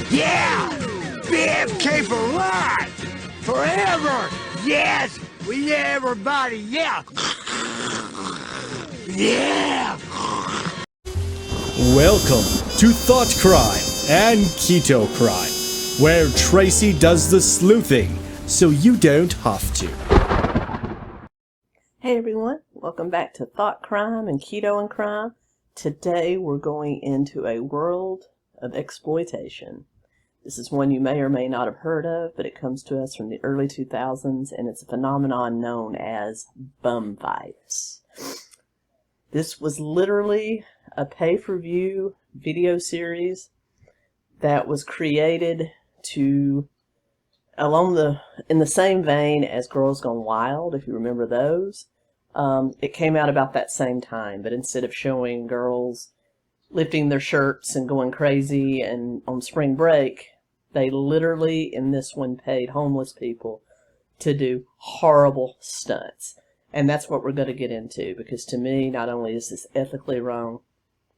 Yeah! BFK for life! Forever! Yes! We everybody, yeah! Yeah! Welcome to Thought Crime and Keto Crime, where Tracy does the sleuthing so you don't have to. Hey everyone, welcome back to Thought Crime and Keto and Crime. Today we're going into a world of exploitation. This is one you may or may not have heard of, but it comes to us from the early 2000s, and it's a phenomenon known as bum fights. This was literally a pay-per-view video series that was created to, in the same vein as Girls Gone Wild, if you remember those. It came out about that same time, but instead of showing girls lifting their shirts and going crazy and on spring break, they literally, in this one, paid homeless people to do horrible stunts. And that's what we're going to get into, because to me, not only is this ethically wrong,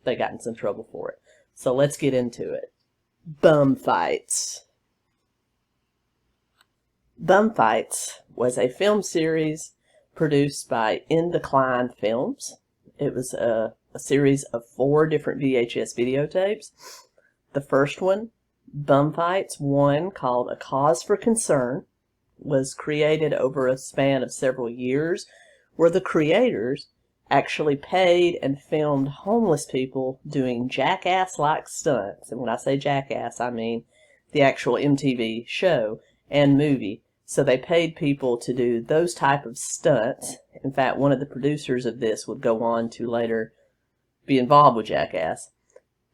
they got in some trouble for it. So let's get into it. Bum Fights. Bum Fights was a film series produced by In Decline Films. It was a series of 4 different VHS videotapes. The first one, Bum Fights 1, called A Cause for Concern, was created over a span of several years, where the creators actually paid and filmed homeless people doing jackass-like stunts. And when I say jackass, I mean the actual MTV show and movie. So they paid people to do those type of stunts. In fact, one of the producers of this would go on to later be involved with Jackass.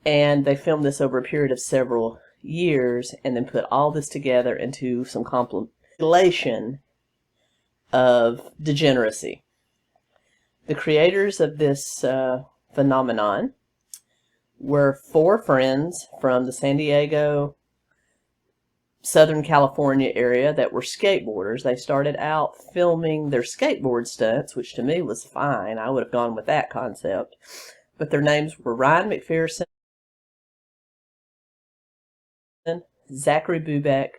And they filmed this over a period of several years and then put all this together into some compilation of degeneracy. The creators of this phenomenon were 4 friends from the San Diego, Southern California area that were skateboarders. They started out filming their skateboard stunts, which to me was fine. I would have gone with that concept. But their names were Ryan McPherson, Zachary Bubeck,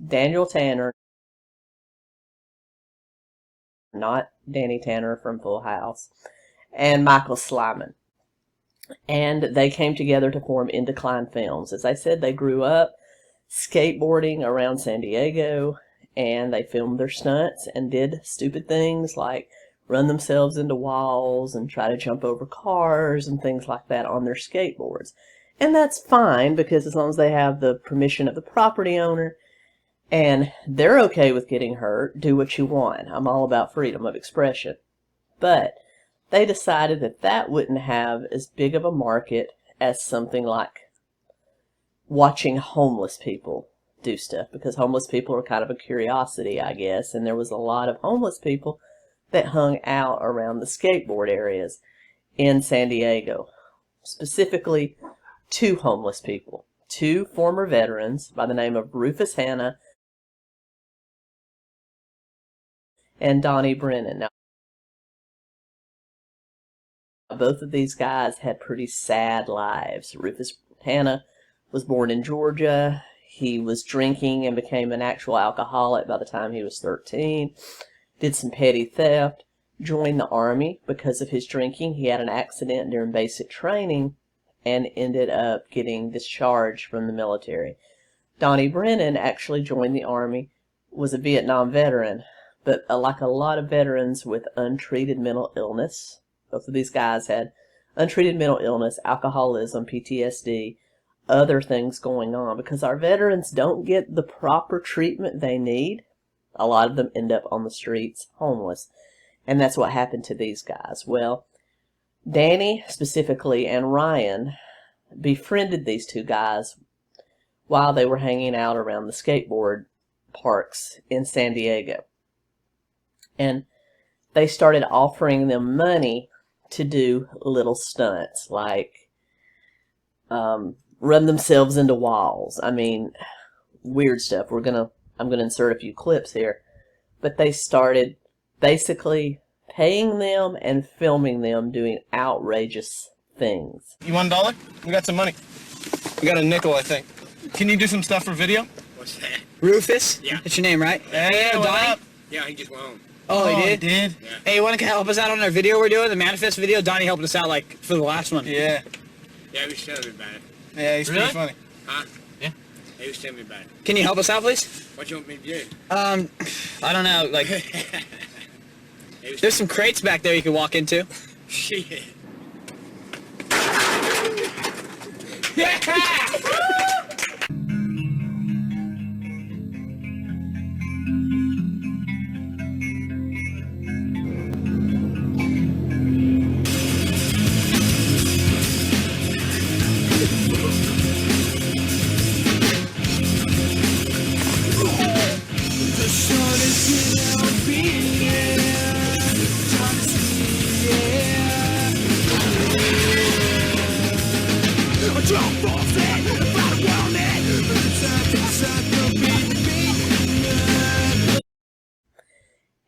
Daniel Tanner, not Danny Tanner from Full House, and Michael Slyman. And they came together to form In Decline Films. As I said, they grew up skateboarding around San Diego, and they filmed their stunts and did stupid things like run themselves into walls and try to jump over cars and things like that on their skateboards. And that's fine, because as long as they have the permission of the property owner and they're okay with getting hurt, do what you want. I'm all about freedom of expression. But they decided that that wouldn't have as big of a market as something like watching homeless people do stuff, because homeless people are kind of a curiosity, I guess, and there was a lot of homeless people that hung out around the skateboard areas in San Diego. Specifically, 2 homeless people, 2 former veterans by the name of Rufus Hanna and Donnie Brennan. Now, both of these guys had pretty sad lives. Rufus Hanna was born in Georgia. He was drinking and became an actual alcoholic by the time he was 13. Did some petty theft. Joined the Army because of his drinking. He had an accident during basic training and ended up getting discharged from the military. Donnie Brennan actually joined the Army, was a Vietnam veteran, but like a lot of veterans with untreated mental illness, both of these guys had untreated mental illness, alcoholism, PTSD, other things going on. Because our veterans don't get the proper treatment they need, a lot of them end up on the streets, homeless. And that's what happened to these guys. Well, Danny specifically and Ryan befriended these 2 guys while they were hanging out around the skateboard parks in San Diego. And they started offering them money to do little stunts, like run themselves into walls. I mean, weird stuff. I'm gonna insert a few clips here. But they started basically paying them and filming them doing outrageous things. You want $1? We got some money. We got a nickel, I think. Can you do some stuff for video? What's that? Rufus? Yeah. That's your name, right? Hey, what Donnie? up? Yeah, he just went home. Oh, he did? did? Yeah. Hey, you want to help us out on our video we're doing, the manifest video? Donnie helped us out, like, for the last one. Yeah. Yeah, he was telling me about it. Yeah, he's Really? pretty funny. Huh? Yeah. He was telling me about it. Can you help us out, please? What you want me to do? I don't know, like, He was there's some crates back there you can walk into. shit.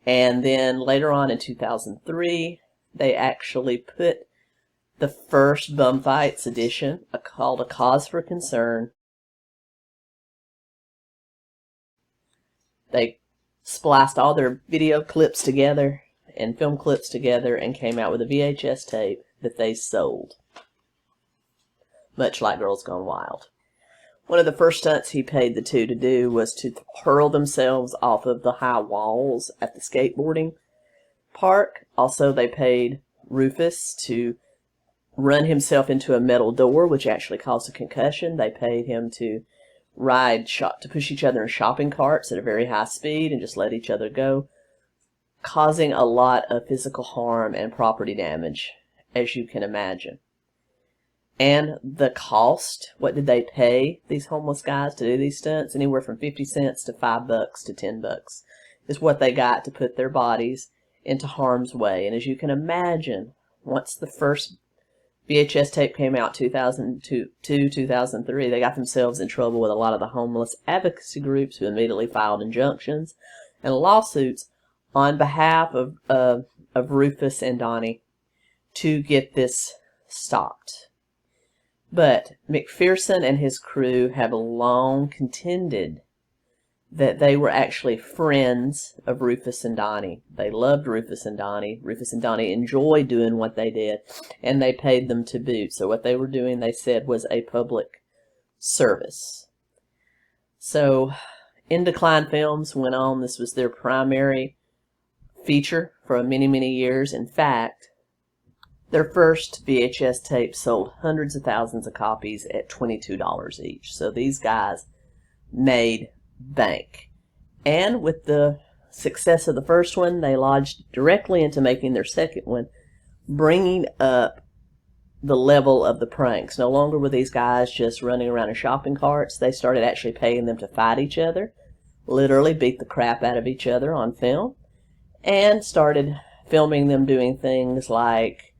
And then later on in 2003, they actually put the first Bum Fights edition, called A Cause for Concern. They spliced all their video clips together and film clips together and came out with a VHS tape that they sold. Much like Girls Gone Wild. One of the first stunts he paid the two to do was to hurl themselves off of the high walls at the skateboarding park. Also, they paid Rufus to run himself into a metal door, which actually caused a concussion. They paid him to to push each other in shopping carts at a very high speed and just let each other go, causing a lot of physical harm and property damage, as you can imagine. And the cost, what did they pay these homeless guys to do these stunts? Anywhere from 50 cents to $5 to $10 is what they got to put their bodies into harm's way. And as you can imagine, once the first VHS tape came out 2002, 2003, they got themselves in trouble with a lot of the homeless advocacy groups who immediately filed injunctions and lawsuits on behalf of Rufus and Donnie to get this stopped. But McPherson and his crew have long contended that they were actually friends of Rufus and Donnie. They loved Rufus and Donnie. Rufus and Donnie enjoyed doing what they did, and they paid them to boot. So what they were doing, they said, was a public service. So In Decline Films went on. This was their primary feature for many, many years. In fact, their first VHS tape sold hundreds of thousands of copies at $22 each. So these guys made bank. And with the success of the first one, they lodged directly into making their second one, bringing up the level of the pranks. No longer were these guys just running around in shopping carts. They started actually paying them to fight each other, literally beat the crap out of each other on film, and started filming them doing things like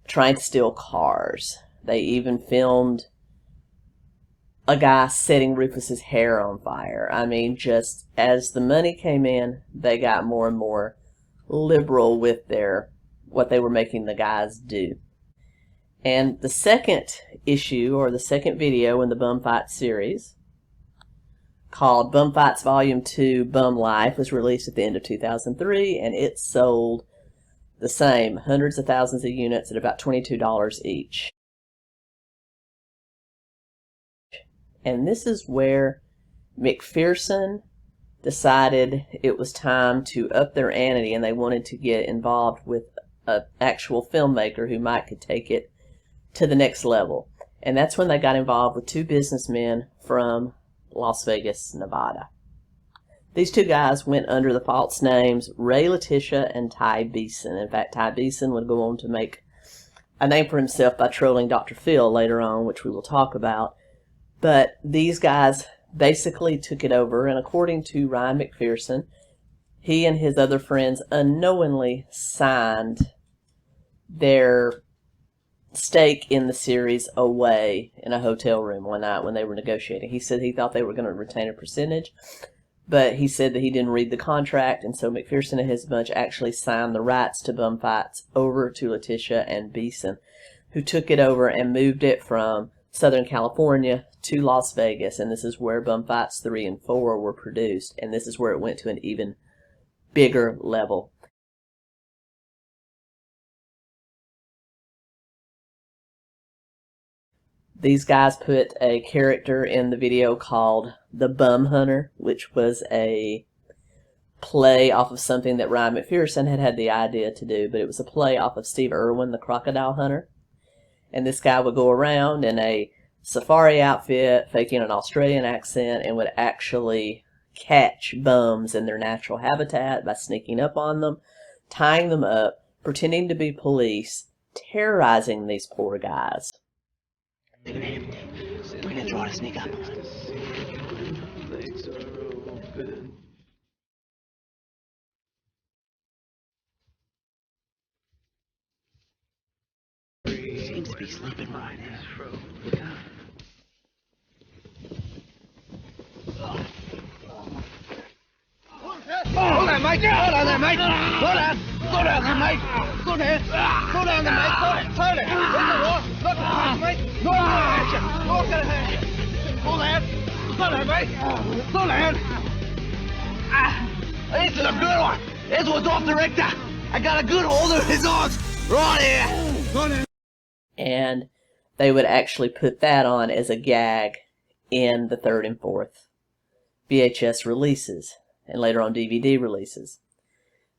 trying to steal cars. They even filmed a guy setting Rufus's hair on fire. I mean, just as the money came in, they got more and more liberal with what they were making the guys do. And the second issue, or the second video in the Bum Fights series, called Bum Fights Volume 2 Bum Life, was released at the end of 2003, and it sold the same, hundreds of thousands of units at about $22 each. And this is where McPherson decided it was time to up their ante, and they wanted to get involved with an actual filmmaker who might could take it to the next level. And that's when they got involved with two businessmen from Las Vegas, Nevada. These two guys went under the false names Ray Letitia and Ty Beeson. In fact, Ty Beeson would go on to make a name for himself by trolling Dr. Phil later on, which we will talk about. But these guys basically took it over, and according to Ryan McPherson, he and his other friends unknowingly signed their stake in the series away in a hotel room one night when they were negotiating. He said he thought they were going to retain a percentage, but he said that he didn't read the contract, and so McPherson and his bunch actually signed the rights to Bum Fights over to Letitia and Beeson. who took it over and moved it from Southern California to Las Vegas, and this is where Bum Fights 3 and 4 were produced, and this is where it went to an even bigger level. These guys put a character in the video called the Bum Hunter, which was a play off of something that Ryan McPherson had the idea to do, but it was a play off of Steve Irwin, the Crocodile Hunter. And this guy would go around in a safari outfit, faking an Australian accent, and would actually catch bums in their natural habitat by sneaking up on them, tying them up, pretending to be police, terrorizing these poor guys. We're gonna try to sneak up. Seems to be sleeping right now. Hold on, Mike. Hold on there, Mike. Slow down. Slow down there, Mike. Slow down. Slow down there, Mike. Slow down. Look at the wall. Look at the Mike. Look at the Look at the Slow down. Slow down, Mike. Slow down. This is a good one. This one's off the Richter. I got a good hold of his arms. Right here. Slow down. And they would actually put that on as a gag in the 3rd and 4th VHS releases, and later on DVD releases.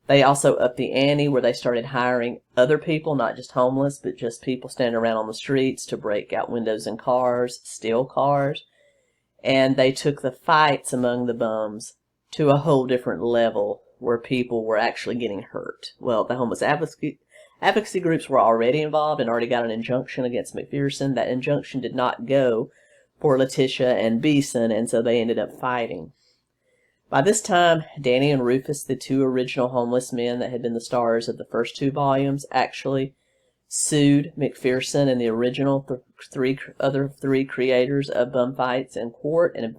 They also upped the ante where they started hiring other people, not just homeless, but just people standing around on the streets to break out windows in cars, steal cars. And they took the fights among the bums to a whole different level where people were actually getting hurt. Well, the homeless advocacy groups were already involved and already got an injunction against McPherson. That injunction did not go for Letitia and Beeson, and so they ended up fighting. By this time, Danny and Rufus, the 2 original homeless men that had been the stars of the first 2 volumes, actually sued McPherson and the original other three creators of Bum Fights in court, and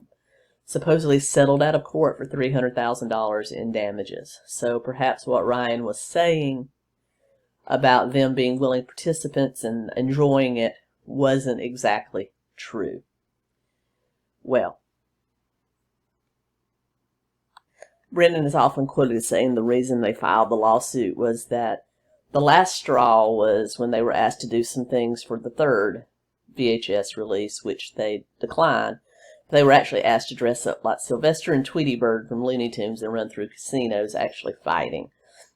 supposedly settled out of court for $300,000 in damages. So perhaps what Ryan was saying about them being willing participants and enjoying it wasn't exactly true. Well, Brennan is often quoted as saying the reason they filed the lawsuit was that the last straw was when they were asked to do some things for the 3rd VHS release, which they declined. They were actually asked to dress up like Sylvester and Tweety Bird from Looney Tunes and run through casinos actually fighting.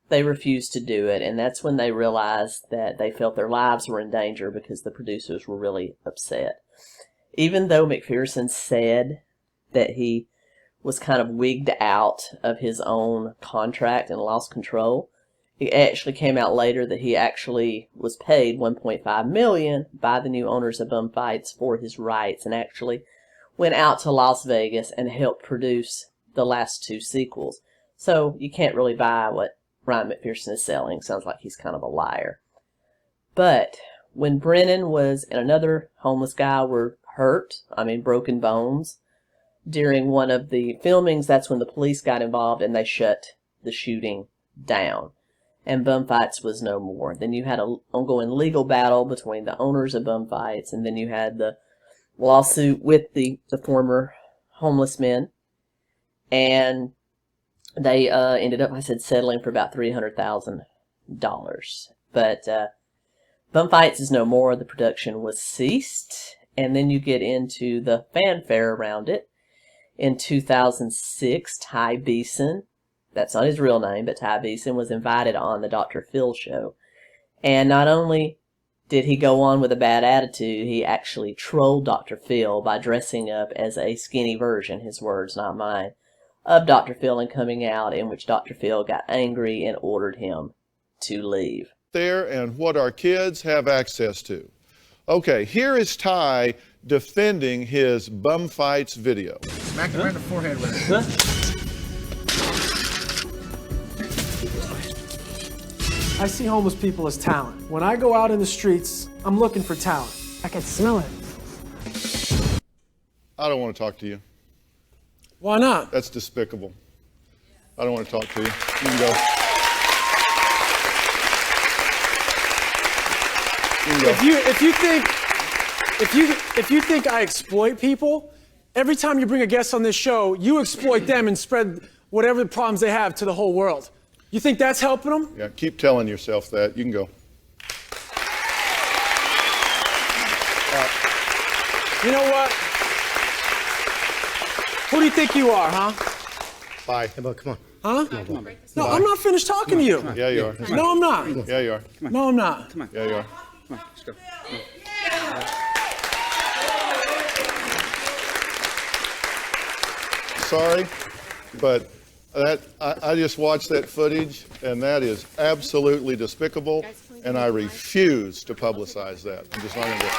They refused to do it, and that's when they realized that they felt their lives were in danger because the producers were really upset. Even though McPherson said that he was kind of wigged out of his own contract and lost control, it actually came out later that he actually was paid $1.5 million by the new owners of Bum Fights for his rights, and actually went out to Las Vegas and helped produce the last 2 sequels. So you can't really buy what Ryan McPherson is selling. Sounds like he's kind of a liar. But when Brennan and another homeless guy were broken bones, during one of the filmings, that's when the police got involved and they shut the shooting down. And Bum Fights was no more. Then you had an ongoing legal battle between the owners of Bum Fights, and then you had the lawsuit with the former homeless men. And they ended up, settling for about $300,000. But Bum Fights is no more. The production was ceased. And then you get into the fanfare around it. In 2006, Ty Beeson, that's not his real name, but Ty Beeson was invited on the Dr. Phil show. And not only did he go on with a bad attitude, he actually trolled Dr. Phil by dressing up as a skinny version, his words, not mine, of Dr. Phil and coming out, in which Dr. Phil got angry and ordered him to leave. There and what our kids have access to. Okay, here is Ty defending his Bum Fights video. Smack him right in the forehead with it. I see homeless people as talent. When I go out in the streets, I'm looking for talent. I can smell it. I don't want to talk to you. Why not? That's despicable. I don't want to talk to you. You can go. If you think I exploit people, every time you bring a guest on this show, you exploit them and spread whatever problems they have to the whole world. You think that's helping them? Yeah, keep telling yourself that. You can go. You know what? Who do you think you are, huh? Bye. Hey, bud, come on. Huh? Come on, No, I'm not finished talking to you. Yeah, you are. No, I'm not. Yeah, you are. No, I'm not. Yeah, you are. Come on, let's go. Sorry, but I just watched that footage, and that is absolutely despicable, and I refuse to publicize that. I'm just not going to do it.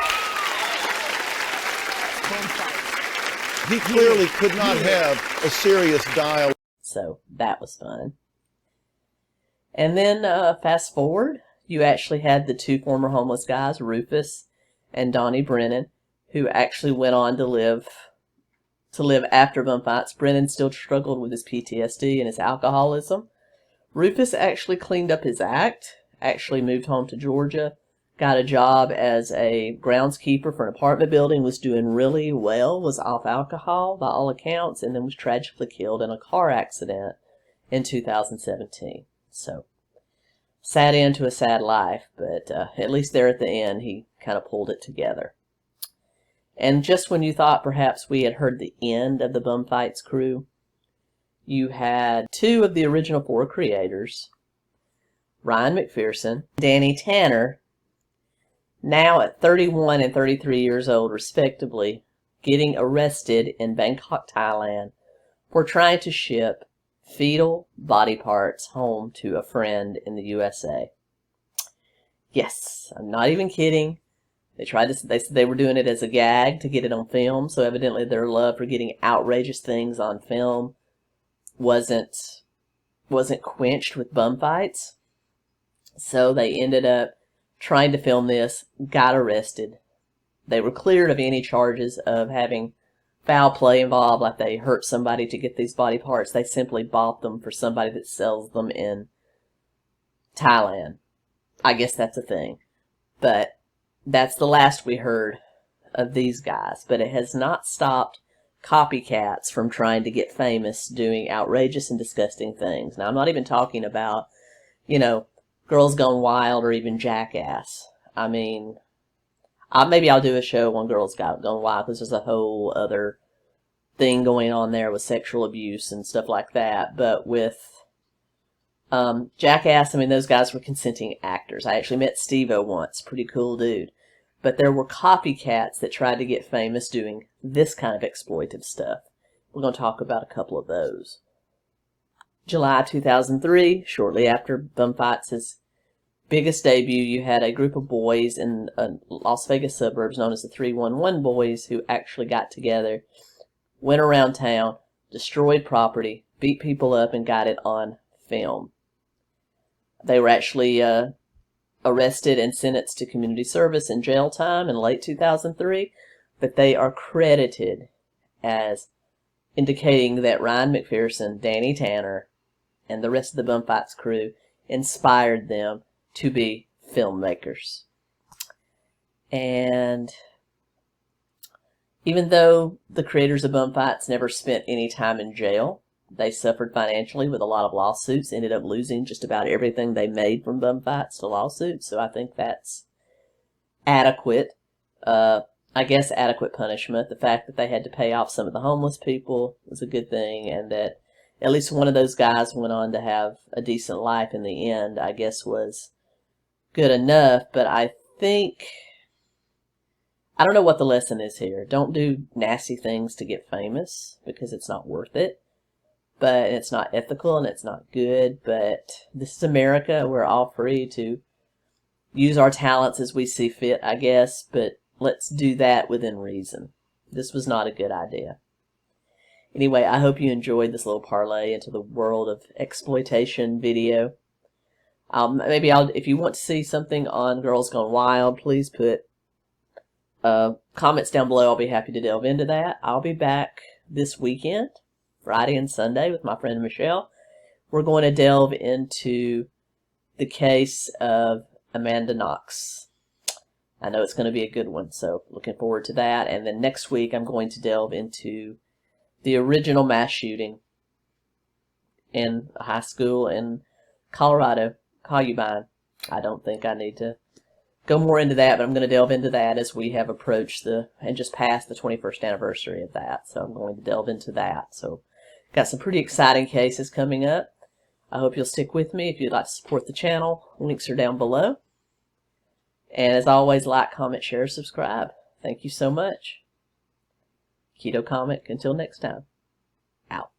He clearly could not have a serious dialogue. So that was fun. And then fast forward, you actually had the two former homeless guys, Rufus and Donnie Brennan, who actually went on to live after bum fights. Brennan still struggled with his PTSD and his alcoholism. Rufus actually cleaned up his act, actually moved home to Georgia, got a job as a groundskeeper for an apartment building, was doing really well, was off alcohol by all accounts, and then was tragically killed in a car accident in 2017. So, sad end to a sad life, but at least there at the end, he kind of pulled it together. And just when you thought perhaps we had heard the end of the Bum Fights crew, you had two of the original four creators, Ryan McPherson, Danny Tanner, now at 31 and 33 years old respectively, getting arrested in Bangkok, Thailand for trying to ship fetal body parts home to a friend in the USA. Yes, I'm not even kidding. They said they were doing it as a gag to get it on film, so evidently their love for getting outrageous things on film wasn't quenched with bum fights. So they ended up trying to film this, got arrested. They were cleared of any charges of having foul play involved, like they hurt somebody to get these body parts. They simply bought them for somebody that sells them in Thailand. I guess that's a thing. But that's the last we heard of these guys. But it has not stopped copycats from trying to get famous doing outrageous and disgusting things. Now, I'm not even talking about, Girls Gone Wild or even Jackass. I mean, maybe I'll do a show on Girls Gone Wild because there's a whole other thing going on there with sexual abuse and stuff like that. But with Jackass, I mean, those guys were consenting actors. I actually met Steve-O once. Pretty cool dude. But there were copycats that tried to get famous doing this kind of exploitive stuff. We're going to talk about a couple of those. July 2003, shortly after Bum Fights' biggest debut, you had a group of boys in Las Vegas suburbs known as the 311 Boys who actually got together, went around town, destroyed property, beat people up, and got it on film. They were actually arrested and sentenced to community service and jail time in late 2003, but they are credited as indicating that Ryan McPherson, Danny Tanner, and the rest of the Bum Fights crew inspired them to be filmmakers. And even though the creators of Bum Fights never spent any time in jail, they suffered financially with a lot of lawsuits, ended up losing just about everything they made from Bum Fights to lawsuits, so I think that's adequate. I guess adequate punishment. The fact that they had to pay off some of the homeless people was a good thing, and that at least one of those guys went on to have a decent life in the end, I guess was good enough. But I don't know what the lesson is here. Don't do nasty things to get famous, because it's not worth it. But it's not ethical and it's not good. But this is America. We're all free to use our talents as we see fit, I guess. But let's do that within reason. This was not a good idea. Anyway, I hope you enjoyed this little parlay into the world of exploitation video. If you want to see something on Girls Gone Wild, please put comments down below. I'll be happy to delve into that. I'll be back this weekend, Friday and Sunday, with my friend Michelle. We're going to delve into the case of Amanda Knox. I know it's going to be a good one, so looking forward to that. And then next week I'm going to delve into the original mass shooting in a high school in Colorado, Columbine. I don't think I need to go more into that, but I'm going to delve into that as we have approached and just passed the 21st anniversary of that. So I'm going to delve into that. So got some pretty exciting cases coming up. I hope you'll stick with me. If you'd like to support the channel, links are down below. And as always, like, comment, share, subscribe. Thank you so much. Keto Comic, until next time. Out.